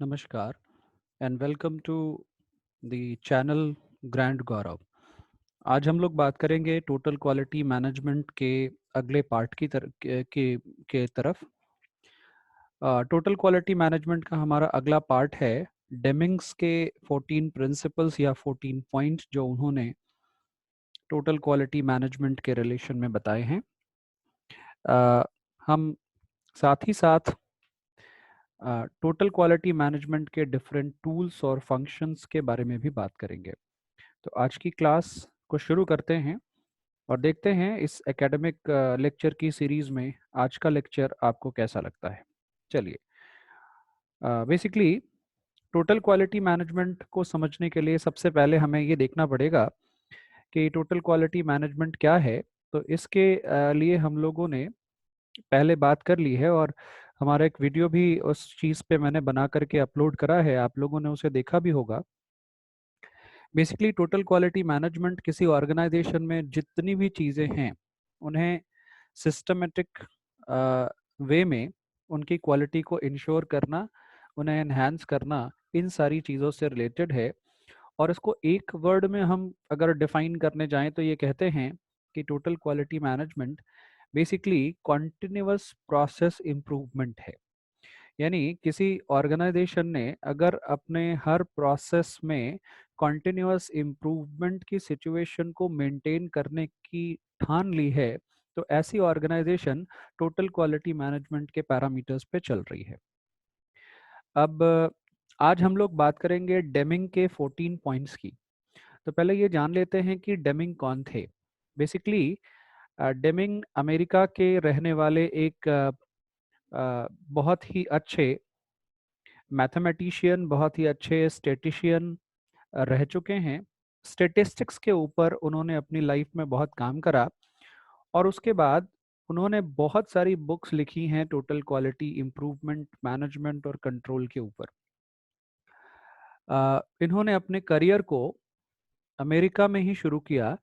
नमस्कार and welcome to the channel Grand Gaurav. आज हम लोग बात करेंगे टोटल क्वालिटी मैनेजमेंट के अगले पार्ट की के तरफ। टोटल क्वालिटी मैनेजमेंट का हमारा अगला पार्ट है डेमिंग्स के 14 प्रिंसिपल्स या 14 पॉइंट जो उन्होंने टोटल क्वालिटी मैनेजमेंट के रिलेशन में बताए हैं। हम साथ ही साथ टोटल क्वालिटी मैनेजमेंट के डिफरेंट टूल्स और फंक्शंस के बारे में भी बात करेंगे। तो आज की क्लास को शुरू करते हैं और देखते हैं इस एकेडमिक लेक्चर की सीरीज में आज का लेक्चर आपको कैसा लगता है। चलिए, बेसिकली टोटल क्वालिटी मैनेजमेंट को समझने के लिए सबसे पहले हमें ये देखना पड़ेगा कि टोटल क्वालिटी मैनेजमेंट क्या है। तो इसके लिए हम लोगों ने पहले बात कर ली है और हमारा एक वीडियो भी उस चीज़ पे मैंने बना करके अपलोड करा है, आप लोगों ने उसे देखा भी होगा। बेसिकली टोटल क्वालिटी मैनेजमेंट किसी ऑर्गेनाइजेशन में जितनी भी चीज़ें हैं उन्हें सिस्टमेटिक वे में उनकी क्वालिटी को इंश्योर करना, उन्हें एनहांस करना, इन सारी चीज़ों से रिलेटेड है। और इसको एक वर्ड में हम अगर डिफाइन करने जाएं तो ये कहते हैं कि total quality management basically continuous process improvement है। यानी किसी ऑर्गेनाइजेशन ने अगर अपने हर प्रोसेस में कॉन्टिन्यूअस इम्प्रूवमेंट की सिचुएशन को मेंटेन करने की ठान ली है, तो ऐसी ऑर्गेनाइजेशन टोटल क्वालिटी मैनेजमेंट के पैरामीटर्स पे चल रही है। अब आज हम लोग बात करेंगे डेमिंग के 14 पॉइंट्स की। तो पहले ये जान लेते हैं कि डेमिंग कौन थे। बेसिकली डेमिंग अमेरिका के रहने वाले एक बहुत ही अच्छे मैथमेटिशियन, बहुत ही अच्छे स्टेटिशियन रह चुके हैं। स्टेटिस्टिक्स के ऊपर उन्होंने अपनी लाइफ में बहुत काम करा और उसके बाद उन्होंने बहुत सारी बुक्स लिखी हैं टोटल क्वालिटी इम्प्रूवमेंट, मैनेजमेंट और कंट्रोल के ऊपर। इन्होंने अपने करियर को अमेरिका में ही शुरू किया,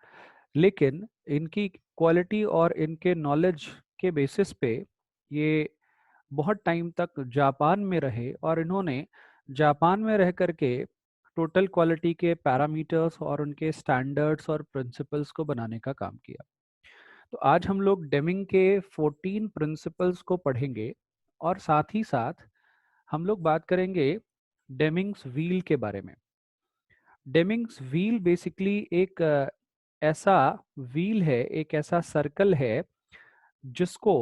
लेकिन इनकी क्वालिटी और इनके नॉलेज के बेसिस पे ये बहुत टाइम तक जापान में रहे और इन्होंने जापान में रह करके टोटल क्वालिटी के पैरामीटर्स और उनके स्टैंडर्ड्स और प्रिंसिपल्स को बनाने का काम किया। तो आज हम लोग डेमिंग के 14 प्रिंसिपल्स को पढ़ेंगे और साथ ही साथ हम लोग बात करेंगे डेमिंग्स व्हील के बारे में। डेमिंग्स व्हील बेसिकली एक ऐसा व्हील है, एक ऐसा सर्कल है जिसको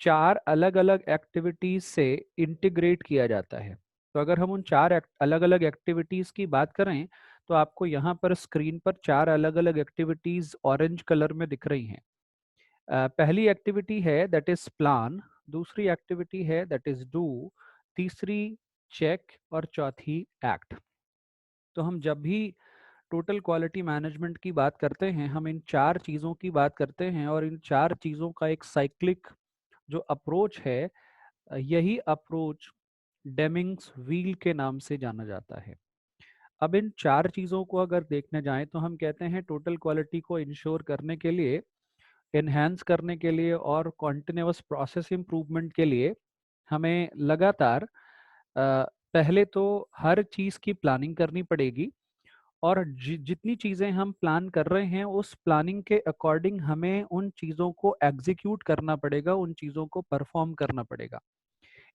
चार अलग अलग एक्टिविटीज से इंटीग्रेट किया जाता है। तो अगर हम उन चार अलग अलग एक्टिविटीज की बात करें तो आपको यहाँ पर स्क्रीन पर चार अलग अलग एक्टिविटीज ऑरेंज कलर में दिख रही हैं। पहली एक्टिविटी है दैट इज प्लान, दूसरी एक्टिविटी है दैट इज डू, तीसरी चेक और चौथी एक्ट। तो हम जब भी टोटल क्वालिटी मैनेजमेंट की बात करते हैं हम इन चार चीज़ों की बात करते हैं और इन चार चीज़ों का एक साइक्लिक जो अप्रोच है, यही अप्रोच डेमिंग्स व्हील के नाम से जाना जाता है। अब इन चार चीज़ों को अगर देखने जाएं तो हम कहते हैं टोटल क्वालिटी को इंश्योर करने के लिए, एनहेंस करने के लिए और कॉन्टिन्यूअस प्रोसेस इम्प्रूवमेंट के लिए हमें लगातार पहले तो हर चीज़ की प्लानिंग करनी पड़ेगी और जितनी चीज़ें हम प्लान कर रहे हैं उस प्लानिंग के अकॉर्डिंग हमें उन चीज़ों को एग्जीक्यूट करना पड़ेगा, उन चीज़ों को परफॉर्म करना पड़ेगा।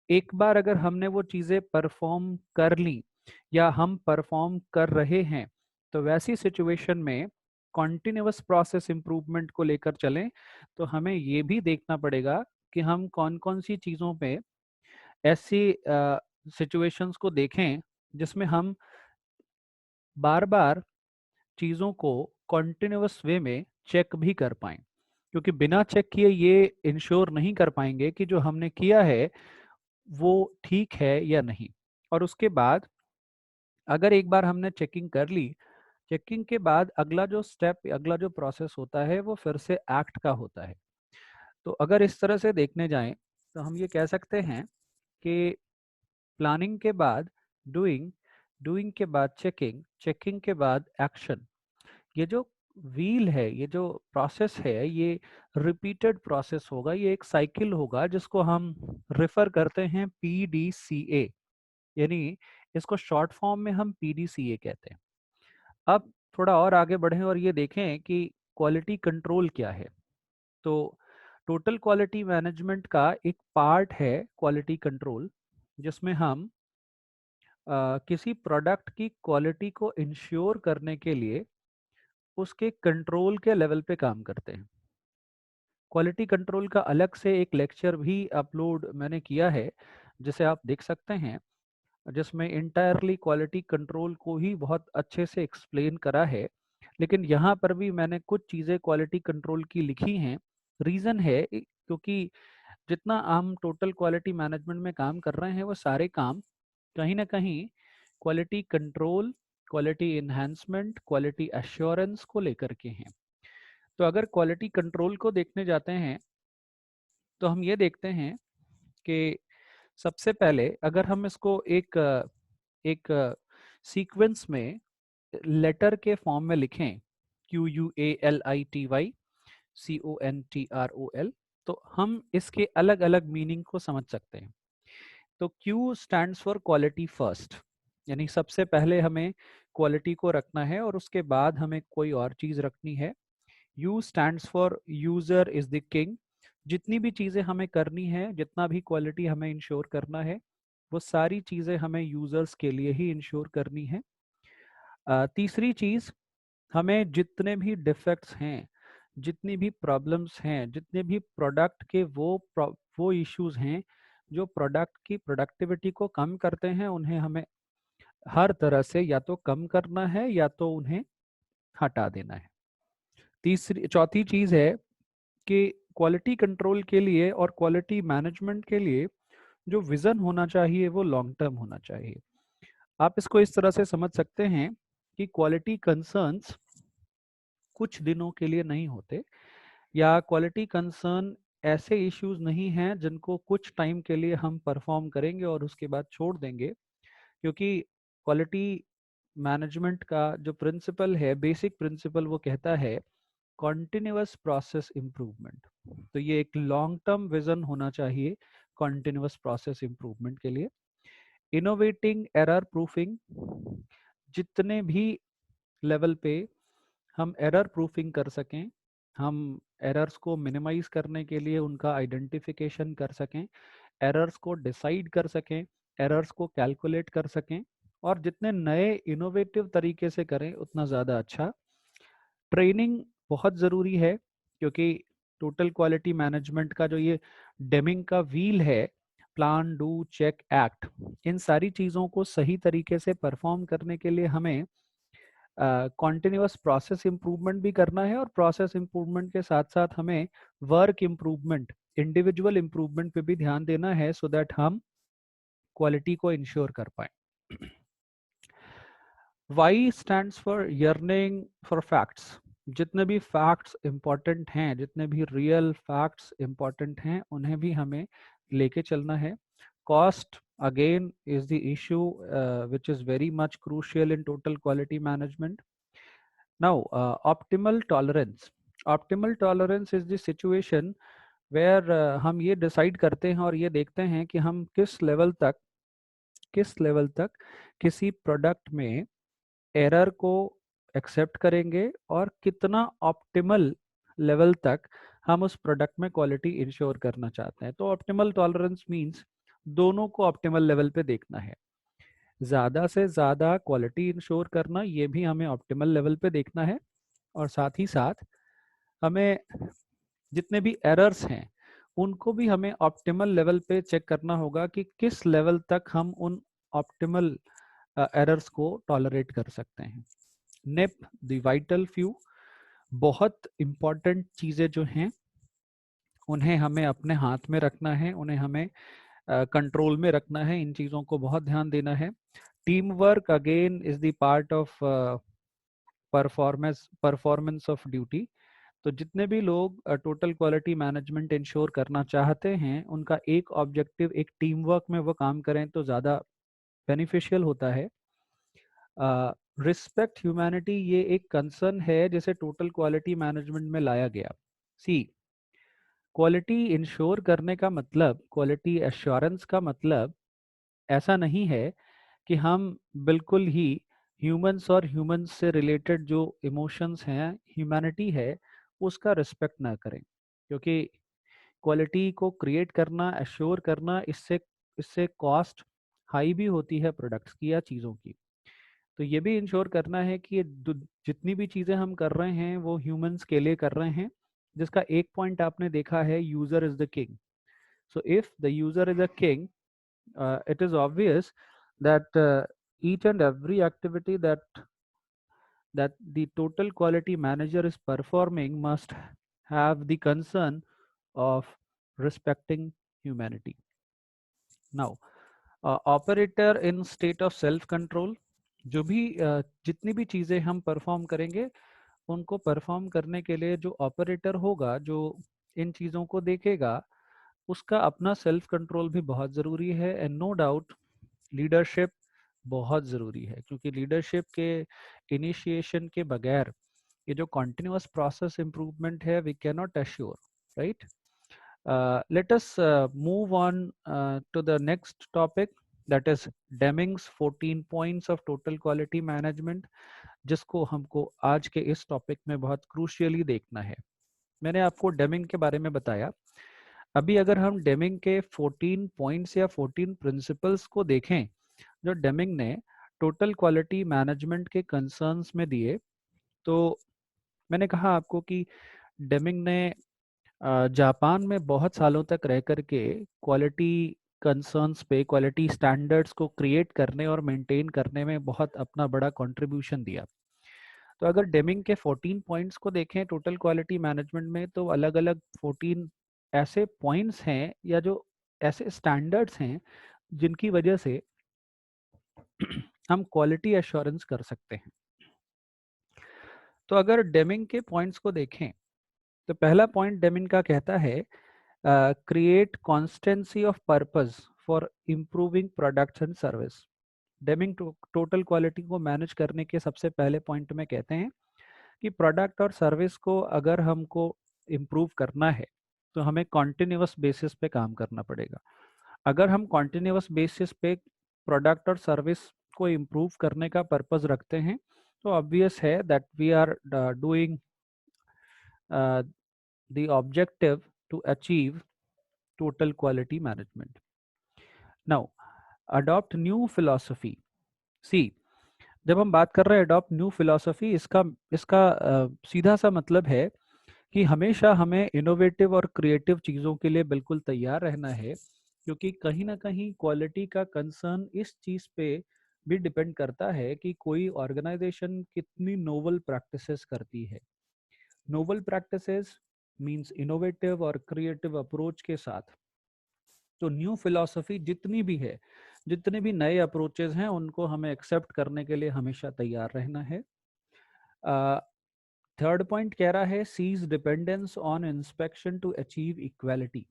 एक बार अगर हमने वो चीज़ें परफॉर्म कर ली या हम परफॉर्म कर रहे हैं तो वैसी सिचुएशन में कॉन्टिन्यूअस प्रोसेस इम्प्रूवमेंट को लेकर चलें तो हमें ये भी देखना पड़ेगा कि हम कौन कौन सी चीज़ों पे ऐसी सिचुएशंस को देखें जिसमें हम बार बार चीज़ों को कॉन्टिन्यूअस वे में चेक भी कर पाएं, क्योंकि बिना चेक किए ये इंश्योर नहीं कर पाएंगे कि जो हमने किया है वो ठीक है या नहीं। और उसके बाद अगर एक बार हमने चेकिंग कर ली, चेकिंग के बाद अगला जो स्टेप, अगला जो प्रोसेस होता है वो फिर से एक्ट का होता है। तो अगर इस तरह से देखने जाएं तो हम ये कह सकते हैं कि प्लानिंग के बाद डूइंग, डूइंग के बाद चेकिंग, चेकिंग के बाद एक्शन। ये जो व्हील है, ये जो प्रोसेस है, ये रिपीटेड प्रोसेस होगा, ये एक साइकिल होगा जिसको हम रेफर करते हैं PDCA। यानी इसको शॉर्ट फॉर्म में हम पीडीसीए कहते हैं। अब थोड़ा और आगे बढ़ें और ये देखें कि क्वालिटी कंट्रोल क्या है। तो टोटल क्वालिटी मैनेजमेंट का एक पार्ट है क्वालिटी कंट्रोल, जिसमें हम किसी प्रोडक्ट की क्वालिटी को इंश्योर करने के लिए उसके कंट्रोल के लेवल पे काम करते हैं। क्वालिटी कंट्रोल का अलग से एक लेक्चर भी अपलोड मैंने किया है, जिसे आप देख सकते हैं, जिसमें इंटायरली क्वालिटी कंट्रोल को ही बहुत अच्छे से एक्सप्लेन करा है। लेकिन यहाँ पर भी मैंने कुछ चीज़ें क्वालिटी कंट्रोल की लिखी हैं। रीज़न है क्योंकि जितना हम टोटल क्वालिटी मैनेजमेंट में काम कर रहे हैं, वो सारे काम कहीं ना कहीं quality control, quality enhancement, quality assurance को लेकर के हैं। तो अगर क्वालिटी कंट्रोल को देखने जाते हैं तो हम ये देखते हैं कि सबसे पहले अगर हम इसको एक सीक्वेंस में लेटर के फॉर्म में लिखें, QUALITY CONTROL, तो हम इसके अलग अलग मीनिंग को समझ सकते हैं। तो Q stands for quality first, यानी सबसे पहले हमें क्वालिटी को रखना है और उसके बाद हमें कोई और चीज रखनी है। U stands for user is the king. जितनी भी चीजें हमें करनी है, जितना भी क्वालिटी हमें इंश्योर करना है, वो सारी चीजें हमें यूजर्स के लिए ही इंश्योर करनी है। तीसरी चीज, हमें जितने भी डिफेक्ट्स हैं, जितनी भी प्रॉब्लम्स हैं, जितने भी प्रोडक्ट के वो इश्यूज हैं जो प्रोडक्ट की प्रोडक्टिविटी को कम करते हैं, उन्हें हमें हर तरह से या तो कम करना है या तो उन्हें हटा देना है। चौथी चीज है कि क्वालिटी कंट्रोल के लिए और क्वालिटी मैनेजमेंट के लिए जो विजन होना चाहिए वो लॉन्ग टर्म होना चाहिए। आप इसको इस तरह से समझ सकते हैं कि क्वालिटी कंसर्न्स कुछ दिनों के लिए नहीं होते, या क्वालिटी कंसर्न ऐसे इश्यूज नहीं हैं जिनको कुछ टाइम के लिए हम परफॉर्म करेंगे और उसके बाद छोड़ देंगे। क्योंकि क्वालिटी मैनेजमेंट का जो प्रिंसिपल है, बेसिक प्रिंसिपल, वो कहता है कॉन्टिन्यूअस प्रोसेस इंप्रूवमेंट। तो ये एक लॉन्ग टर्म विजन होना चाहिए कॉन्टिन्यूअस प्रोसेस इंप्रूवमेंट के लिए। इनोवेटिंग एरर प्रूफिंग, जितने भी लेवल पे हम एरर प्रूफिंग कर सकें, हम एरर्स को मिनिमाइज करने के लिए उनका आइडेंटिफिकेशन कर सकें, एरर्स को डिसाइड कर सकें, एरर्स को कैलकुलेट कर सकें, और जितने नए इनोवेटिव तरीके से करें उतना ज़्यादा अच्छा। ट्रेनिंग बहुत ज़रूरी है, क्योंकि टोटल क्वालिटी मैनेजमेंट का जो ये डेमिंग का व्हील है, प्लान, डू, चेक, एक्ट, इन सारी चीज़ों को सही तरीके से परफॉर्म करने के लिए हमें कॉन्टिन्यूअस प्रोसेस इम्प्रूवमेंट भी करना है, और प्रोसेस इम्प्रूवमेंट के साथ साथ हमें वर्क इम्प्रूवमेंट, इंडिविजुअल इम्प्रूवमेंट पे भी ध्यान देना है, सो दैट हम क्वालिटी को इंश्योर कर पाए। Y stands for yearning for facts. जितने भी फैक्ट्स इंपॉर्टेंट हैं, जितने भी रियल फैक्ट्स इंपॉर्टेंट हैं, उन्हें भी हमें लेके चलना है। Cost again is the issue which is very much crucial in total quality management. Now, optimal tolerance. Optimal tolerance is the situation where हम ये डिसाइड करते हैं और ये देखते हैं कि हम किस लेवल तक किसी प्रोडक्ट में एरर को एक्सेप्ट करेंगे और कितना ऑप्टिमल लेवल तक हम उस प्रोडक्ट में क्वालिटी इंश्योर करना चाहते हैं। तो ऑप्टिमल टॉलरेंस मींस दोनों को ऑप्टिमल लेवल पे देखना है। ज़्यादा से ज़्यादा क्वालिटी इंश्योर करना, ये भी हमें ऑप्टिमल लेवल पे देखना है, और साथ ही साथ हमें जितने भी एरर्स हैं उनको भी हमें ऑप्टिमल लेवल पे चेक करना होगा कि किस लेवल तक हम उन ऑप्टिमल एरर्स को टॉलरेट कर सकते हैं। निप द वाइटल फ्यू, बहुत इंपॉर्टेंट चीज़ें जो हैं उन्हें हमें अपने हाथ में रखना है, उन्हें हमें कंट्रोल में रखना है, इन चीज़ों को बहुत ध्यान देना है। Team work again is the part of performance of duty. तो जितने भी लोग टोटल क्वालिटी मैनेजमेंट इंश्योर करना चाहते हैं, उनका एक ऑब्जेक्टिव, एक टीम वर्क में वो काम करें तो ज़्यादा बेनिफिशियल होता है। रिस्पेक्ट ह्यूमैनिटी, ये एक कंसर्न है जिसे टोटल क्वालिटी मैनेजमेंट में लाया गया। सी, क्वालिटी इंश्योर करने का मतलब, क्वालिटी एश्योरेंस का मतलब ऐसा नहीं है कि हम बिल्कुल ही ह्यूमंस और ह्यूमंस से रिलेटेड जो इमोशंस हैं, ह्यूमैनिटी है, उसका रिस्पेक्ट ना करें, क्योंकि क्वालिटी को क्रिएट करना, एश्योर करना, इससे इससे कॉस्ट हाई भी होती है प्रोडक्ट्स की या चीज़ों की। तो ये भी इंश्योर करना है कि जितनी भी चीज़ें हम कर रहे हैं वो ह्यूमंस के लिए कर रहे हैं, जिसका एक पॉइंट आपने देखा है, user is the king. So if the user is a king, it is obvious that each and every activity that the total quality manager is performing must have the concern of respecting humanity. Now, operator in state of self control, जो भी जितनी भी चीज़ें हम perform करेंगे, उनको perform करने के लिए जो ऑपरेटर होगा, जो इन चीज़ों को देखेगा, उसका अपना सेल्फ कंट्रोल भी बहुत ज़रूरी है। एंड नो डाउट लीडरशिप बहुत ज़रूरी है, क्योंकि लीडरशिप के इनिशिएशन के बगैर ये जो कॉन्टिन्यूअस प्रोसेस इम्प्रूवमेंट है, we can not assure, right? Let us move on to the next topic, that is Deming's 14 points of total quality management, जिसको हमको आज के इस टॉपिक में बहुत क्रूशियली देखना है। मैंने आपको डेमिंग के बारे में बताया। अभी अगर हम डेमिंग के 14 पॉइंट्स या 14 प्रिंसिपल्स को देखें जो डेमिंग ने टोटल क्वालिटी मैनेजमेंट के कंसर्न्स में दिए, तो मैंने कहा आपको कि डेमिंग ने जापान में बहुत सालों तक रह करके क्वालिटी कंसर्न्स पे, क्वालिटी स्टैंडर्ड्स को क्रिएट करने और मेंटेन करने में बहुत अपना बड़ा कंट्रीब्यूशन दिया। तो अगर डेमिंग के 14 पॉइंट्स को देखें टोटल क्वालिटी मैनेजमेंट में, तो अलग अलग 14 ऐसे पॉइंट्स हैं या जो ऐसे स्टैंडर्ड्स हैं जिनकी वजह से हम क्वालिटी एश्योरेंस कर सकते हैं। तो अगर डेमिंग के पॉइंट्स को देखें, तो पहला पॉइंट डेमिंग का कहता है, create constituency of purpose for improving products and service. Deming total quality को मैनेज करने के सबसे पहले पॉइंट में कहते हैं कि प्रोडक्ट और सर्विस को अगर हमको इम्प्रूव करना है तो हमें कॉन्टिन्यूअस बेसिस पे काम करना पड़ेगा। अगर हम कॉन्टिन्यूअस बेसिस पे प्रोडक्ट और सर्विस को इम्प्रूव करने का पर्पस रखते हैं, तो ऑब्वियस है that we are doing the objective to achieve total quality management. Now, adopt new philosophy. See, जब हम बात कर रहे हैं अडॉप्ट न्यू फिलॉसफी, इसका इसका सीधा सा मतलब है कि हमेशा हमें इनोवेटिव और क्रिएटिव चीज़ों के लिए बिल्कुल तैयार रहना है, क्योंकि कहीं ना कहीं क्वालिटी का कंसर्न इस चीज़ पे भी डिपेंड करता है कि कोई ऑर्गेनाइजेशन कितनी नोवल प्रैक्टिसेस करती है। नोवल प्रैक्टिसेस मींस इनोवेटिव और क्रिएटिव अप्रोच के साथ। तो न्यू फिलॉसफी जितनी भी है, जितने भी नए अप्रोचेस हैं, उनको हमें एक्सेप्ट करने के लिए हमेशा तैयार रहना है। थर्ड पॉइंट कह रहा है, cease dependence on inspection to achieve equality.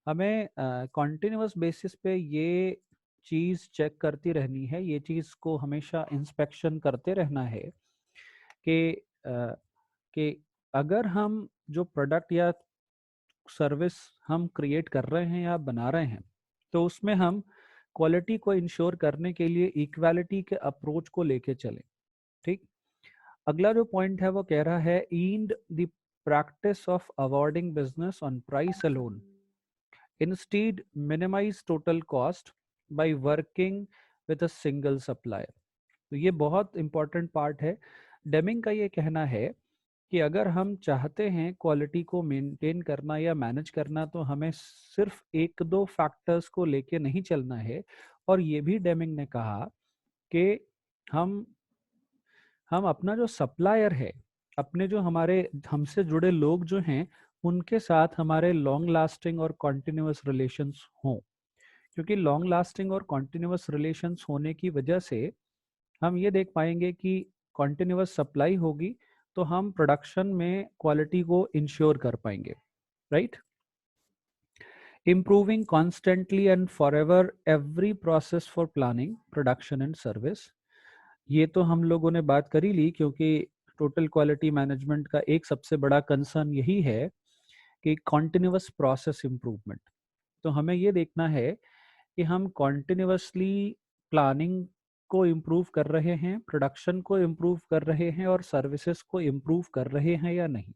हमें कॉन्टिन्यूअस बेसिस पे ये चीज़ चेक करती रहनी है, ये चीज़ को हमेशा इंस्पेक्शन करते रहना है कि कि अगर हम जो प्रोडक्ट या सर्विस हम क्रिएट कर रहे हैं या बना रहे हैं, तो उसमें हम क्वालिटी को इंश्योर करने के लिए इक्वालिटी के अप्रोच को लेके चलें। ठीक। अगला जो पॉइंट है वो कह रहा है, end the practice of awarding business on price alone, instead minimise total cost by working with a single supplier. तो ये बहुत इंपॉर्टेंट पार्ट है। डेमिंग का ये कहना है कि अगर हम चाहते हैं क्वालिटी को मेंटेन करना या मैनेज करना, तो हमें सिर्फ एक दो फैक्टर्स को लेके नहीं चलना है। और ये भी डेमिंग ने कहा कि हम हम अपना जो सप्लायर है, अपने जो हमारे हमसे जुड़े लोग जो हैं, उनके साथ हमारे लॉन्ग लास्टिंग और कॉन्टिन्यूअस रिलेशंस हों, क्योंकि लॉन्ग लास्टिंग और कॉन्टिन्यूअस रिलेशंस होने की वजह से हम ये देख पाएंगे कि कॉन्टिन्यूअस सप्लाई होगी, तो हम प्रोडक्शन में क्वालिटी को इंश्योर कर पाएंगे, right? Improving constantly and for ever every process for planning production and service. ये तो हम लोगों ने बात कर ही ली, क्योंकि टोटल क्वालिटी मैनेजमेंट का एक सबसे बड़ा कंसर्न यही है कि कॉन्टिन्यूअस प्रोसेस इम्प्रूवमेंट। तो हमें ये देखना है कि हम कॉन्टिन्यूसली प्लानिंग को इम्प्रूव कर रहे हैं, प्रोडक्शन को इम्प्रूव कर रहे हैं और सर्विसेज को इम्प्रूव कर रहे हैं या नहीं।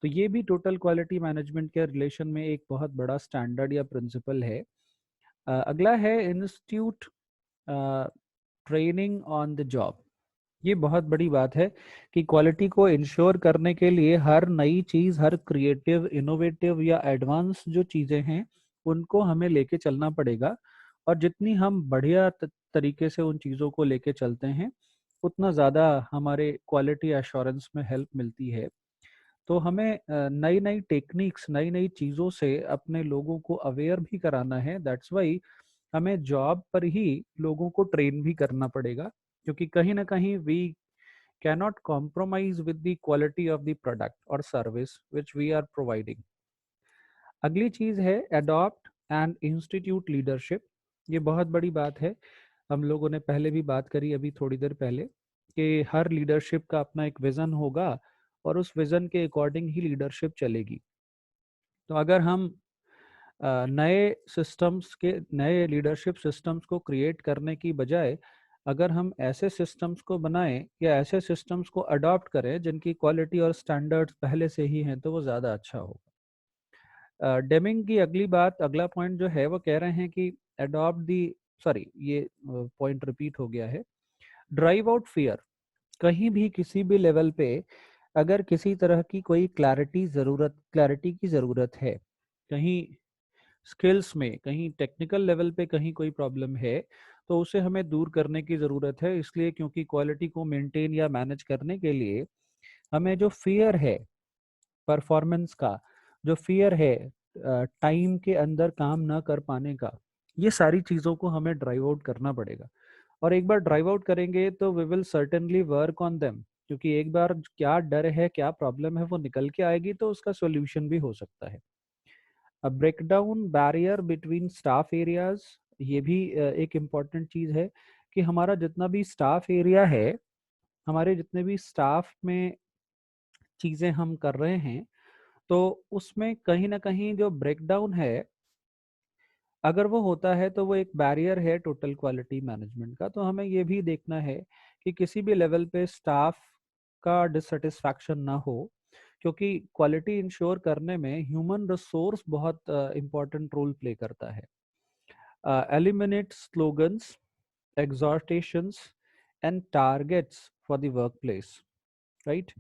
तो ये भी टोटल क्वालिटी मैनेजमेंट के रिलेशन में एक बहुत बड़ा स्टैंडर्ड या प्रिंसिपल है। अगला है institute training on the job. ये बहुत बड़ी बात है कि क्वालिटी को इंश्योर करने के लिए हर नई चीज़, हर क्रिएटिव, इनोवेटिव या एडवांस जो चीज़ें हैं उनको हमें लेके चलना पड़ेगा। और जितनी हम बढ़िया तरीके से उन चीज़ों को लेके चलते हैं उतना ज़्यादा हमारे क्वालिटी एश्योरेंस में हेल्प मिलती है। तो हमें नई नई टेक्निक्स, नई नई चीज़ों से अपने लोगों को अवेयर भी कराना है। दैट्स वाई हमें जॉब पर ही लोगों को ट्रेन भी करना पड़ेगा, क्योंकि कहीं ना कहीं we cannot compromise with the quality of the product or service which we are providing. अगली चीज है adopt and institute leadership। ये बहुत बड़ी बात है। हम लोगों ने पहले भी बात करी अभी थोड़ी देर पहले कि हर लीडरशिप का अपना एक विजन होगा और उस विजन के अकॉर्डिंग ही लीडरशिप चलेगी। तो अगर हम नए सिस्टम्स के, नए लीडरशिप सिस्टम्स को क्रिएट करने की बजाय अगर हम ऐसे सिस्टम्स को बनाएं या ऐसे सिस्टम्स को अडॉप्ट करें जिनकी क्वालिटी और स्टैंडर्ड्स पहले से ही हैं, तो वो ज़्यादा अच्छा होगा। डेमिंग की अगली बात, अगला पॉइंट जो है वो कह रहे हैं कि अडॉप्ट दी, सॉरी ये पॉइंट रिपीट हो गया है। Drive out fear. कहीं भी किसी भी लेवल पे अगर किसी तरह की कोई क्लैरिटी की ज़रूरत है, कहीं स्किल्स में, कहीं टेक्निकल लेवल पे कहीं कोई प्रॉब्लम है, तो उसे हमें दूर करने की ज़रूरत है। इसलिए क्योंकि क्वालिटी को मेंटेन या मैनेज करने के लिए हमें जो फियर है परफॉर्मेंस का, जो फियर है टाइम के अंदर काम ना कर पाने का, ये सारी चीज़ों को हमें ड्राइव आउट करना पड़ेगा। और एक बार ड्राइव आउट करेंगे तो we will certainly work on them, क्योंकि एक बार क्या डर है, क्या प्रॉब्लम है वो निकल के आएगी तो उसका सोल्यूशन भी हो सकता है। Break down barrier between staff areas. ये भी एक इम्पॉर्टेंट चीज़ है कि हमारा जितना भी स्टाफ एरिया है, हमारे जितने भी स्टाफ में चीज़ें हम कर रहे हैं, तो उसमें कहीं ना कहीं जो ब्रेक डाउन है अगर वो होता है तो वो एक बैरियर है टोटल क्वालिटी मैनेजमेंट का। तो हमें ये भी देखना है कि किसी भी लेवल पे स्टाफ का डिससेटिस्फैक्शन ना हो, क्योंकि क्वालिटी इंश्योर करने में ह्यूमन रिसोर्स बहुत इंपॉर्टेंट रोल प्ले करता है। Eliminate slogans, exhortations and targets for the workplace, right?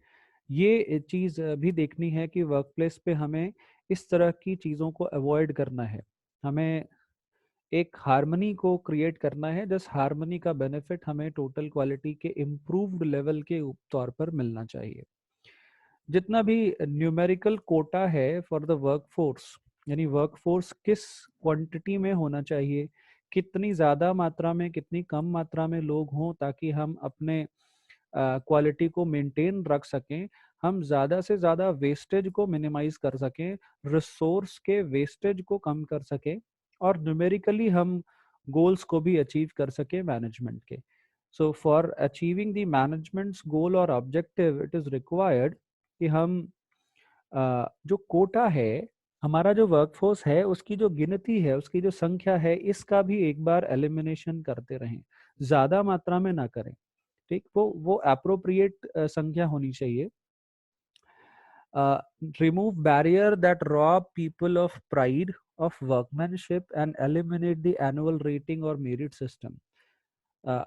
ये चीज़ भी देखनी है कि वर्कप्लेस पे हमें इस तरह की चीज़ों को अवॉइड करना है। हमें एक हार्मनी को क्रिएट करना है, जिस हार्मनी का बेनिफिट हमें टोटल क्वालिटी के इम्प्रूव्ड लेवल के तौर पर मिलना चाहिए। जितना भी न्यूमेरिकल कोटा है फॉर द वर्कफोर्स, यानी वर्कफोर्स किस क्वांटिटी में होना चाहिए, कितनी ज़्यादा मात्रा में, कितनी कम मात्रा में लोग हों ताकि हम अपने क्वालिटी को मेंटेन रख सकें, हम ज़्यादा से ज़्यादा वेस्टेज को मिनिमाइज कर सकें, रिसोर्स के वेस्टेज को कम कर सकें और न्यूमेरिकली हम गोल्स को भी अचीव कर सकें मैनेजमेंट के। So for achieving the management's goal और ऑब्जेक्टिव इट इज़ रिक्वायर्ड कि हम जो कोटा है, हमारा जो वर्कफोर्स है उसकी जो गिनती है, उसकी जो संख्या है, इसका भी एक बार एलिमिनेशन करते रहें, ज़्यादा मात्रा में ना करें। ठीक, वो अप्रोप्रिएट संख्या होनी चाहिए। Remove barrier that rob people of pride of workmanship and eliminate the annual rating और मेरिट सिस्टम।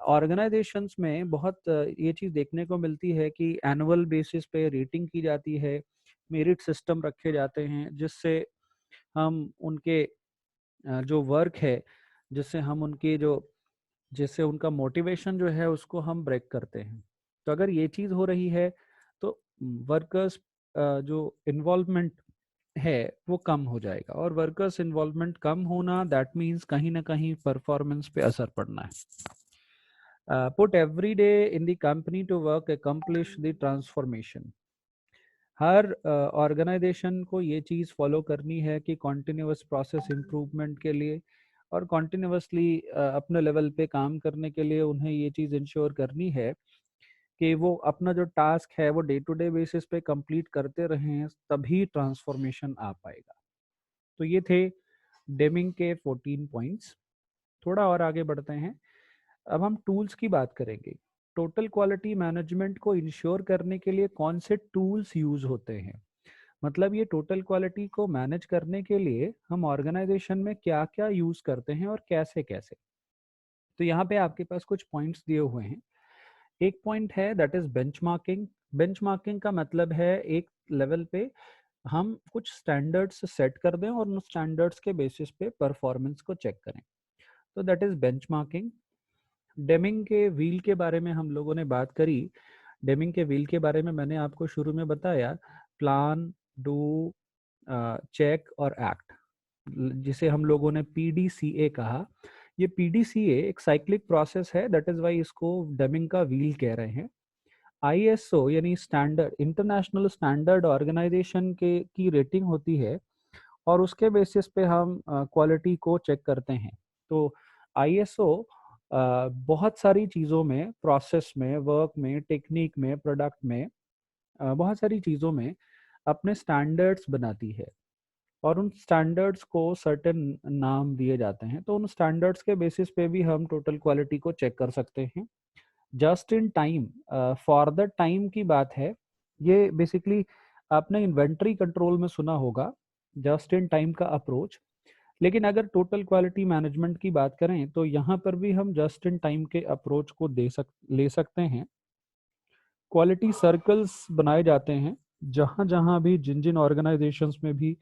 ऑर्गेनाइजेशंस में बहुत ये चीज़ देखने को मिलती है कि एनुअल बेसिस पे रेटिंग की जाती है, मेरिट सिस्टम रखे जाते हैं, जिससे हम उनके जो वर्क है, जिससे हम उनके जो, जिससे उनका मोटिवेशन जो है उसको हम ब्रेक करते हैं। तो अगर ये चीज़ हो रही है तो वर्कर्स जो इन्वॉल्वमेंट है वो कम हो जाएगा, और वर्कर्स इन्वॉल्वमेंट कम होना दैट मीन्स कहीं ना कहीं परफॉर्मेंस पे असर पड़ना है। Put every day in the company to work accomplish the transformation. हर ऑर्गेनाइजेशन को ये चीज़ फॉलो करनी है कि कॉन्टिन्यूस प्रोसेस इम्प्रूवमेंट के लिए और कॉन्टिन्यूसली अपने लेवल पे काम करने के लिए उन्हें ये चीज़ इंश्योर करनी है कि वो अपना जो टास्क है वो डे टू डे बेसिस पे कंप्लीट करते रहें, तभी ट्रांसफॉर्मेशन आ पाएगा। तो ये थे डेमिंग के 14 पॉइंट्स। थोड़ा और आगे बढ़ते हैं। अब हम टूल्स की बात करेंगे। टोटल क्वालिटी मैनेजमेंट को इंश्योर करने के लिए कौन से टूल्स यूज होते हैं, मतलब ये टोटल क्वालिटी को मैनेज करने के लिए हम ऑर्गेनाइजेशन में क्या क्या यूज करते हैं और कैसे कैसे। तो यहाँ पे आपके पास कुछ पॉइंट्स दिए हुए हैं। एक पॉइंट है दैट इज बेंचमार्किंग। बेंचमार्किंग का मतलब है एक लेवल पे हम कुछ स्टैंडर्ड्स सेट कर दें और उन स्टैंडर्ड्स के बेसिस पे परफॉर्मेंस को चेक करें, तो दैट इज बेंचमार्किंग। डेमिंग के व्हील के बारे में हम लोगों ने बात करी। डेमिंग के व्हील के बारे में मैंने आपको शुरू में बताया, प्लान, डू, चेक और एक्ट, जिसे हम लोगों ने पीडीसीए कहा। ये पीडीसीए एक साइक्लिक प्रोसेस है, दैट इज वाई इसको डेमिंग का व्हील कह रहे हैं। आईएसओ यानी स्टैंडर्ड इंटरनेशनल स्टैंडर्ड ऑर्गेनाइजेशन के की रेटिंग होती है और उसके बेसिस पे हम क्वालिटी को चेक करते हैं। तो आईएसओ बहुत सारी चीज़ों में, प्रोसेस में, वर्क में, टेक्निक में, प्रोडक्ट में, बहुत सारी चीज़ों में अपने स्टैंडर्ड्स बनाती है और उन स्टैंडर्ड्स को सर्टेन नाम दिए जाते हैं। तो उन स्टैंडर्ड्स के बेसिस पे भी हम टोटल क्वालिटी को चेक कर सकते हैं। Just in time, for the time की बात है। ये बेसिकली आपने इन्वेंट्री कंट्रोल में सुना होगा, जस्ट इन टाइम का अप्रोच। लेकिन अगर टोटल क्वालिटी मैनेजमेंट की बात करें तो यहाँ पर भी हम जस्ट इन टाइम के अप्रोच को ले सकते हैं। क्वालिटी सर्कल्स बनाए जाते हैं जहाँ जहाँ भी, जिन जिन ऑर्गेनाइजेशंस में भी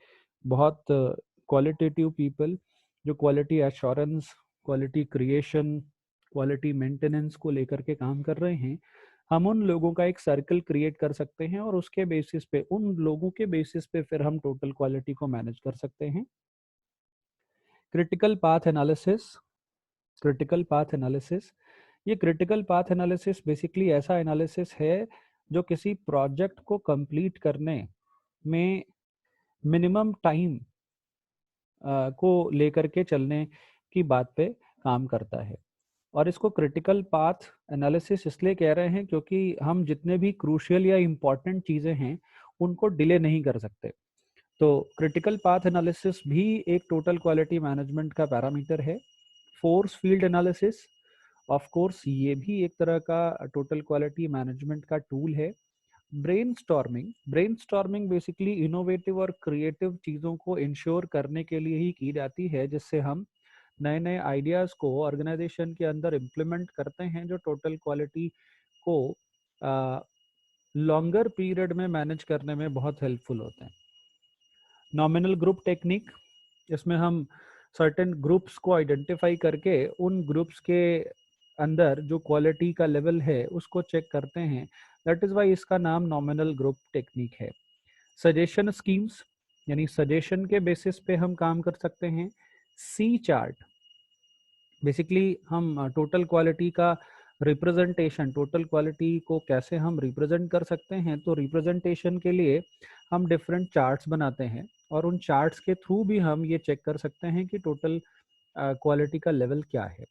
बहुत क्वालिटेटिव पीपल जो quality assurance, quality creation, quality maintenance को लेकर के काम कर रहे हैं, हम उन लोगों का एक सर्कल क्रिएट कर सकते हैं और उसके बेसिस पे, उन लोगों के बेसिस पे फिर हम टोटल क्वालिटी को मैनेज कर सकते हैं। Critical path analysis. Critical path analysis, ये क्रिटिकल पाथ एनालिसिस बेसिकली ऐसा एनालिसिस है जो किसी प्रोजेक्ट को कंप्लीट करने में मिनिमम टाइम को लेकर के चलने की बात पे काम करता है। और इसको क्रिटिकल पाथ एनालिसिस इसलिए कह रहे हैं क्योंकि हम जितने भी क्रूशियल या इम्पॉर्टेंट चीज़ें हैं उनको डिले नहीं कर सकते। तो क्रिटिकल पाथ एनालिसिस भी एक टोटल क्वालिटी मैनेजमेंट का पैरामीटर है। Force field analysis, of course ये भी एक तरह का टोटल क्वालिटी मैनेजमेंट का टूल है। ब्रेनस्टॉर्मिंग, ब्रेनस्टॉर्मिंग बेसिकली इनोवेटिव और क्रिएटिव चीज़ों को इंश्योर करने के लिए ही की जाती है, जिससे हम नए नए आइडियाज़ को ऑर्गेनाइजेशन के अंदर इम्प्लीमेंट करते हैं जो टोटल क्वालिटी को लॉन्गर पीरियड में मैनेज करने में बहुत हेल्पफुल होते हैं। नॉमिनल ग्रुप टेक्निक, इसमें हम सर्टेन ग्रुप्स को आइडेंटिफाई करके उन ग्रुप्स के अंदर जो क्वालिटी का लेवल है उसको चेक करते हैं, दैट इज़ वाई इसका नाम नॉमिनल ग्रुप टेक्निक है। सजेशन स्कीम्स, यानी सजेशन के बेसिस पे हम काम कर सकते हैं। सी चार्ट, बेसिकली हम टोटल क्वालिटी का रिप्रेजेंटेशन, टोटल क्वालिटी को कैसे हम रिप्रेजेंट कर सकते हैं, तो रिप्रेजेंटेशन के लिए हम डिफरेंट चार्ट्स बनाते हैं और उन चार्ट्स के थ्रू भी हम ये चेक कर सकते हैं कि टोटल क्वालिटी का लेवल क्या है।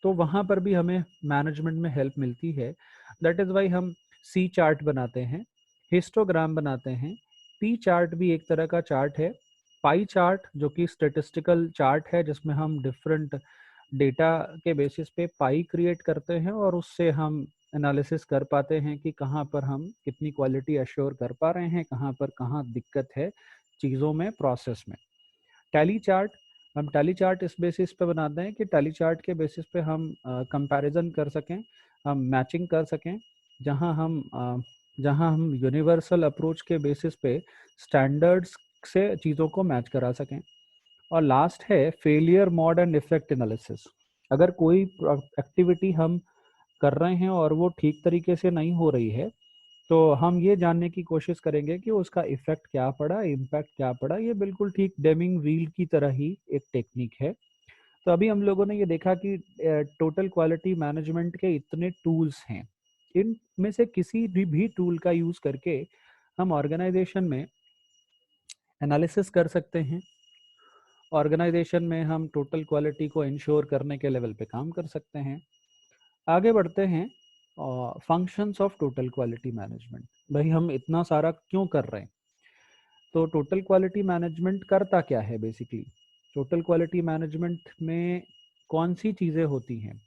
तो वहाँ पर भी हमें मैनेजमेंट में हेल्प मिलती है। दैट इज़ वाई हम सी चार्ट बनाते हैं, हिस्टोग्राम बनाते हैं। पी चार्ट भी एक तरह का चार्ट है। पाई चार्ट जो कि स्टेटिस्टिकल चार्ट है जिसमें हम डिफरेंट डेटा के बेसिस पे पाई क्रिएट करते हैं और उससे हम एनालिसिस कर पाते हैं कि कहाँ पर हम कितनी क्वालिटी अश्योर कर पा रहे हैं, कहाँ पर कहाँ दिक्कत है चीज़ों में, प्रोसेस में। टैली चार्ट, हम टैली चार्ट इस बेसिस पे बनाते हैं कि टैली चार्ट के बेसिस पे हम कंपैरिजन कर सकें, हम मैचिंग कर सकें, जहां हम यूनिवर्सल अप्रोच के बेसिस पे स्टैंडर्ड्स से चीज़ों को मैच करा सकें। और लास्ट है failure mode and effect analysis. अगर कोई एक्टिविटी हम कर रहे हैं और वो ठीक तरीके से नहीं हो रही है तो हम ये जानने की कोशिश करेंगे कि उसका इफेक्ट क्या पड़ा, इम्पैक्ट क्या पड़ा। ये बिल्कुल ठीक डेमिंग व्हील की तरह ही एक टेक्निक है। तो अभी हम लोगों ने ये देखा कि टोटल क्वालिटी मैनेजमेंट के इतने टूल्स हैं, इनमें से किसी भी टूल का यूज करके हम ऑर्गेनाइजेशन में एनालिसिस कर सकते हैं। ऑर्गेनाइजेशन में हम टोटल क्वालिटी को इंश्योर करने के लेवल पे काम कर सकते हैं। आगे बढ़ते हैं। Functions of total quality management, भाई हम इतना सारा क्यों कर रहे हैं? तो टोटल क्वालिटी मैनेजमेंट करता क्या है बेसिकली? टोटल क्वालिटी मैनेजमेंट में कौन सी चीज़ें होती हैं।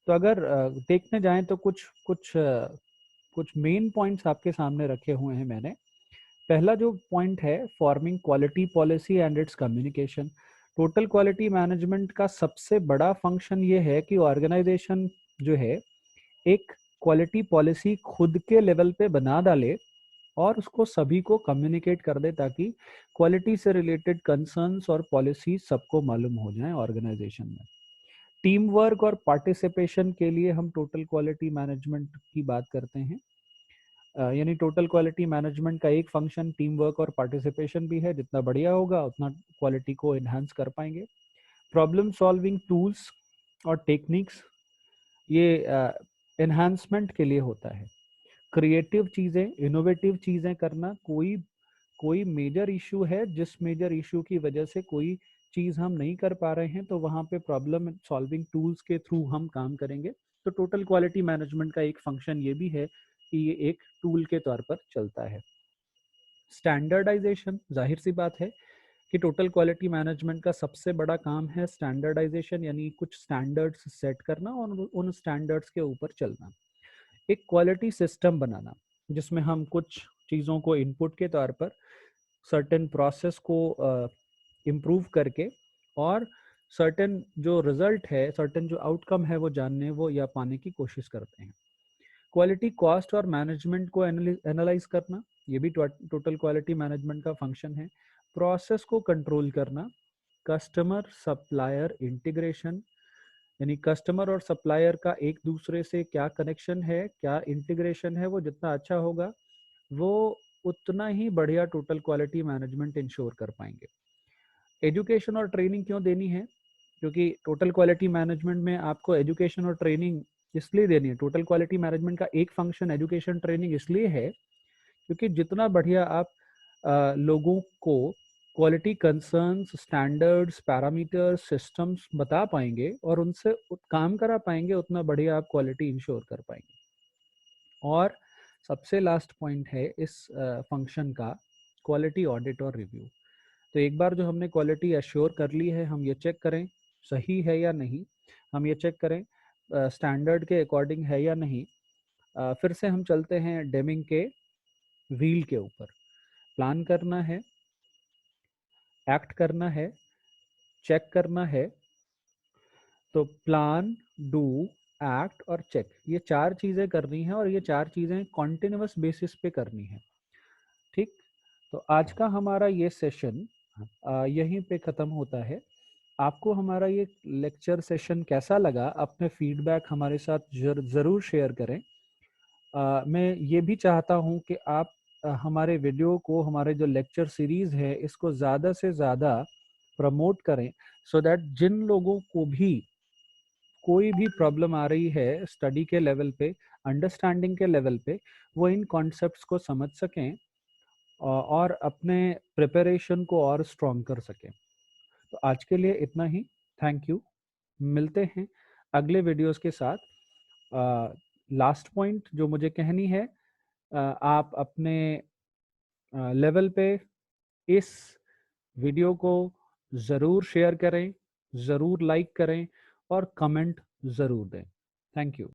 तो अगर देखने जाएं तो कुछ मेन पॉइंट्स आपके सामने रखे हुए हैं मैंने। पहला जो पॉइंट है, forming quality policy and it's communication. Total quality management का सबसे बड़ा फंक्शन ये है कि ऑर्गेनाइजेशन जो है एक क्वालिटी पॉलिसी खुद के लेवल पे बना डाले और उसको सभी को कम्युनिकेट कर दे, ताकि क्वालिटी से रिलेटेड कंसर्न्स और पॉलिसी सबको मालूम हो जाए ऑर्गेनाइजेशन में। टीम वर्क और पार्टिसिपेशन के लिए हम टोटल क्वालिटी मैनेजमेंट की बात करते हैं। यानी टोटल क्वालिटी मैनेजमेंट का एक फंक्शन टीम वर्क और पार्टिसिपेशन भी है। जितना बढ़िया होगा उतना क्वालिटी को एनहांस कर पाएंगे। प्रॉब्लम सॉल्विंग टूल्स और टेक्निक्स, ये एनहांसमेंट के लिए होता है। क्रिएटिव चीज़ें, इनोवेटिव चीज़ें करना, कोई मेजर इशू है, जिस मेजर इशू की वजह से कोई चीज़ हम नहीं कर पा रहे हैं, तो वहाँ पे प्रॉब्लम सॉल्विंग टूल्स के थ्रू हम काम करेंगे। तो टोटल क्वालिटी मैनेजमेंट का एक फंक्शन ये भी है कि ये एक टूल के तौर पर चलता है। स्टैंडर्डाइजेशन, जाहिर सी बात है कि टोटल क्वालिटी मैनेजमेंट का सबसे बड़ा काम है स्टैंडर्डाइजेशन, यानी कुछ स्टैंडर्ड्स सेट करना और उन स्टैंडर्ड्स के ऊपर चलना। एक क्वालिटी सिस्टम बनाना जिसमें हम कुछ चीज़ों को इनपुट के तौर पर सर्टेन प्रोसेस को इम्प्रूव करके और सर्टेन जो रिजल्ट है, सर्टेन जो आउटकम है वो जानने वो या पाने की कोशिश करते हैं। क्वालिटी कॉस्ट और मैनेजमेंट को एनालाइज करना, ये भी टोटल क्वालिटी मैनेजमेंट का फंक्शन है। प्रोसेस को कंट्रोल करना, कस्टमर सप्लायर इंटीग्रेशन, यानी कस्टमर और सप्लायर का एक दूसरे से क्या कनेक्शन है, क्या इंटीग्रेशन है, वो जितना अच्छा होगा वो उतना ही बढ़िया टोटल क्वालिटी मैनेजमेंट इंश्योर कर पाएंगे। एजुकेशन और ट्रेनिंग क्यों देनी है? क्योंकि टोटल क्वालिटी मैनेजमेंट में आपको एजुकेशन और ट्रेनिंग इसलिए देनी है। टोटल क्वालिटी मैनेजमेंट का एक फंक्शन एजुकेशन ट्रेनिंग इसलिए है क्योंकि जितना बढ़िया आप लोगों को quality concerns, standards, parameters, systems बता पाएंगे और उनसे काम करा पाएंगे, उतना बढ़िया आप क्वालिटी इंश्योर कर पाएंगे। और सबसे लास्ट पॉइंट है इस फंक्शन का, क्वालिटी ऑडिट और रिव्यू। तो एक बार जो हमने क्वालिटी एश्योर कर ली है, हम ये चेक करें सही है या नहीं, हम ये चेक करें स्टैंडर्ड के अकॉर्डिंग है या नहीं। फिर से हम चलते हैं डेमिंग के व्हील के ऊपर। प्लान करना है, एक्ट करना है, चेक करना है। तो प्लान, डू, एक्ट और चेक, ये चार चीज़ें करनी है और ये चार चीज़ें कॉन्टिन्यूस बेसिस पे करनी है। ठीक, तो आज का हमारा ये सेशन यहीं पे ख़त्म होता है। आपको हमारा ये लेक्चर सेशन कैसा लगा, अपने फीडबैक हमारे साथ ज़रूर शेयर करें। मैं ये भी चाहता हूँ कि आप हमारे वीडियो को, हमारे जो लेक्चर सीरीज़ है, इसको ज़्यादा से ज़्यादा प्रमोट करें, सो दैट जिन लोगों को भी कोई भी प्रॉब्लम आ रही है स्टडी के लेवल पे, अंडरस्टैंडिंग के लेवल पे, वो इन कॉन्सेप्ट्स को समझ सकें और अपने प्रिपरेशन को और स्ट्रॉन्ग कर सकें। तो आज के लिए इतना ही। Thank you. मिलते हैं अगले वीडियोस के साथ। लास्ट पॉइंट जो मुझे कहनी है, आप अपने लेवल पे इस वीडियो को ज़रूर शेयर करें, ज़रूर लाइक करें और कमेंट ज़रूर दें। Thank you.